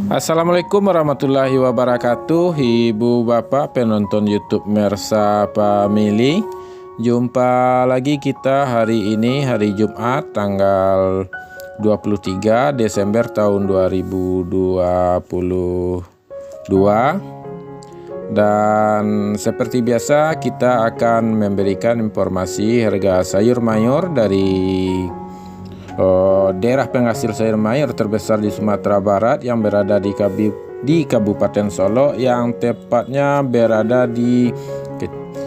Assalamualaikum warahmatullahi wabarakatuh, Ibu Bapak penonton YouTube Mersa Family. Jumpa lagi kita hari ini, hari Jumat tanggal 23 Desember tahun 2022. Dan seperti biasa kita akan memberikan informasi harga sayur mayur dari daerah penghasil sayur mayur terbesar di Sumatera Barat yang berada di Kabupaten Solo, yang tepatnya berada di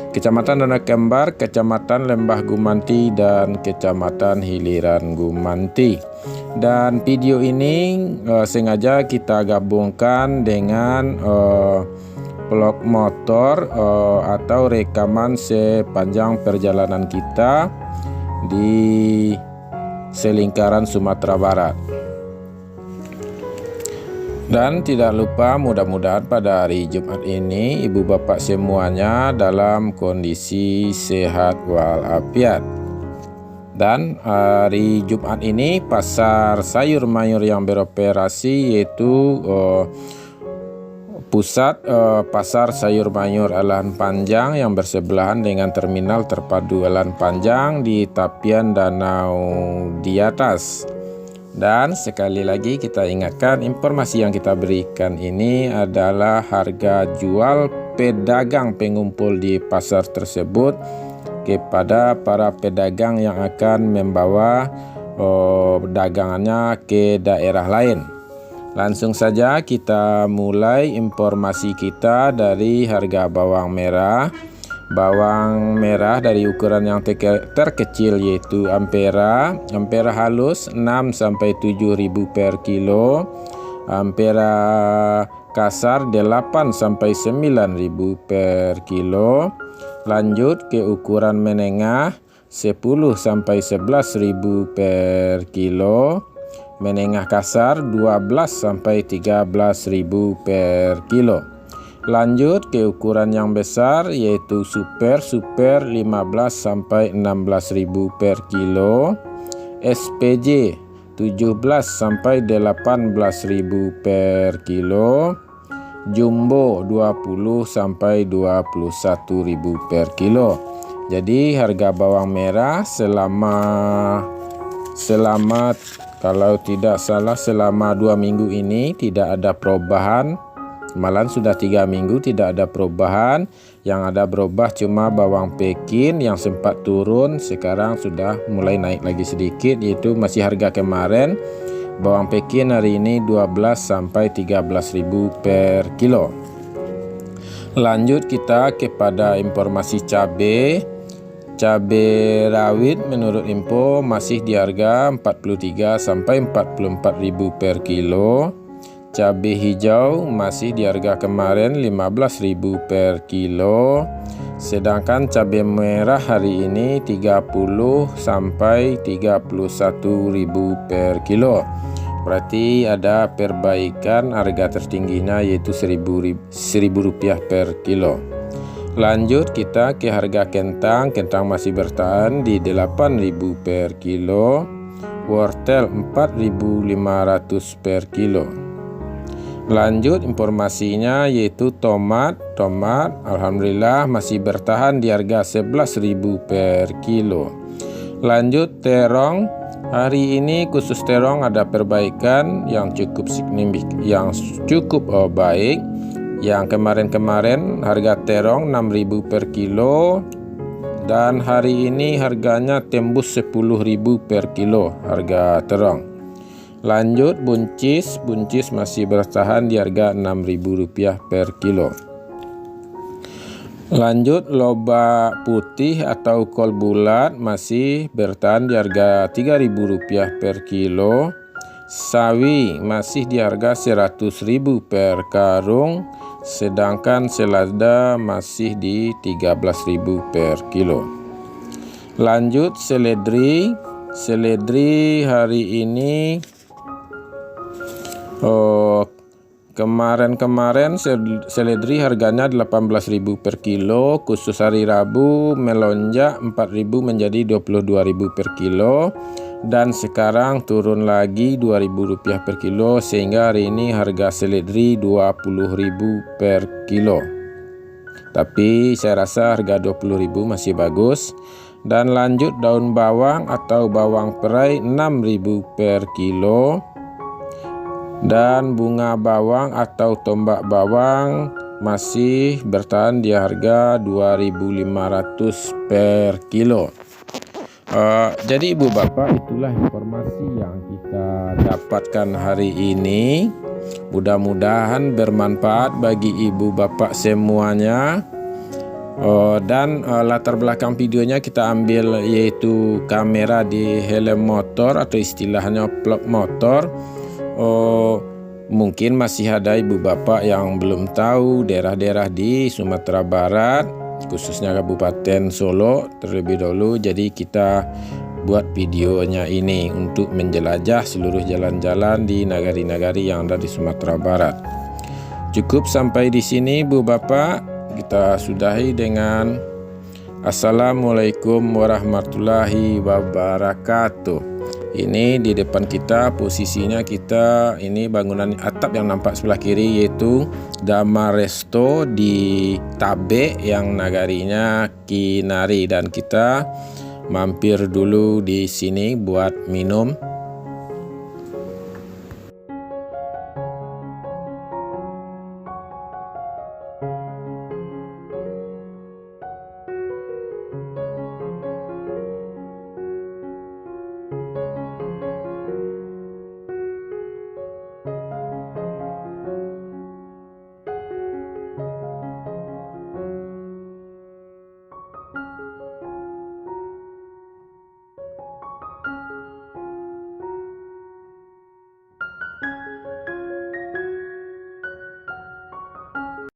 Kecamatan Danau Kembar, Kecamatan Lembah Gumanti, dan Kecamatan Hiliran Gumanti. Dan video ini sengaja kita gabungkan dengan vlog motor atau rekaman sepanjang perjalanan kita di selingkaran Sumatera Barat. Dan tidak lupa, mudah-mudahan pada hari Jumat ini ibu bapak semuanya dalam kondisi sehat walafiat. Dan hari Jumat ini pasar sayur mayur yang beroperasi yaitu pusat pasar sayur mayur Alan Panjang yang bersebelahan dengan terminal terpadu Alan Panjang di tepian danau di atas. Dan sekali lagi kita ingatkan, informasi yang kita berikan ini adalah harga jual pedagang pengumpul di pasar tersebut kepada para pedagang yang akan membawa dagangannya ke daerah lain. Langsung saja kita mulai informasi kita dari harga bawang merah. Bawang merah dari ukuran yang terkecil yaitu Ampera halus 6-7 ribu per kilo, Ampera kasar 8-9 ribu per kilo. Lanjut ke ukuran menengah 10-11 ribu per kilo, menengah kasar 12-13 ribu per kilo. Lanjut ke ukuran yang besar yaitu super 15-16 ribu per kilo, SPJ 17-18 ribu per kilo, Jumbo 20-21 ribu per kilo. Jadi harga bawang merah selama kalau tidak salah selama 2 minggu ini tidak ada perubahan. Malahan sudah 3 minggu tidak ada perubahan. Yang ada berubah cuma bawang Pekin yang sempat turun, sekarang sudah mulai naik lagi sedikit, yaitu masih harga kemarin. Bawang Pekin hari ini 12-13 ribu per kilo. Lanjut kita kepada informasi cabai. Cabai rawit menurut info masih di harga 43-44 ribu per kilo. Cabai hijau masih di harga kemarin 15 ribu per kilo. Sedangkan cabai merah hari ini 30-31 ribu per kilo. Berarti ada perbaikan, harga tertingginya yaitu 1.000 rupiah per kilo. Lanjut kita ke harga kentang. Kentang masih bertahan di 8.000 per kilo. Wortel 4.500 per kilo. Lanjut informasinya yaitu tomat alhamdulillah masih bertahan di harga 11.000 per kilo. Lanjut terong, hari ini khusus terong ada perbaikan yang cukup signifikan, yang cukup baik. Yang kemarin harga terong 6.000 per kilo, dan hari ini harganya tembus 10.000 per kilo harga terong. Lanjut buncis masih bertahan di harga 6.000 rupiah per kilo. Lanjut lobak putih atau kol bulat masih bertahan di harga 3.000 rupiah per kilo. Sawi masih di harga 100.000 per karung, sedangkan selada masih di 13.000 per kilo. Lanjut seledri hari ini kemarin seledri harganya 18.000 per kilo, khusus hari Rabu melonjak 4.000 menjadi 22.000 per kilo. dan sekarang turun lagi Rp2.000 per kilo, sehingga hari ini harga seledri Rp20.000 per kilo. Tapi saya rasa harga Rp20.000 masih bagus. Dan lanjut daun bawang atau bawang perai Rp6.000 per kilo. Dan bunga bawang atau tombak bawang masih bertahan di harga Rp2.500 per kilo. Jadi ibu bapak, itulah informasi yang kita dapatkan hari ini. Mudah-mudahan bermanfaat bagi ibu bapak semuanya. Dan latar belakang videonya kita ambil yaitu kamera di helm motor atau istilahnya vlog motor. Mungkin masih ada ibu bapak yang belum tahu daerah-daerah di Sumatera Barat, khususnya Kabupaten Solo terlebih dahulu. Jadi kita buat videonya ini untuk menjelajah seluruh jalan-jalan di nagari-nagari yang ada di Sumatera Barat. Cukup sampai di sini Bu Bapak, kita sudahi dengan Assalamualaikum warahmatullahi wabarakatuh. Ini di depan kita, posisinya kita ini bangunan atap yang nampak sebelah kiri yaitu Dama Resto di Tabe yang nagarinya Kinari, dan kita mampir dulu di sini buat minum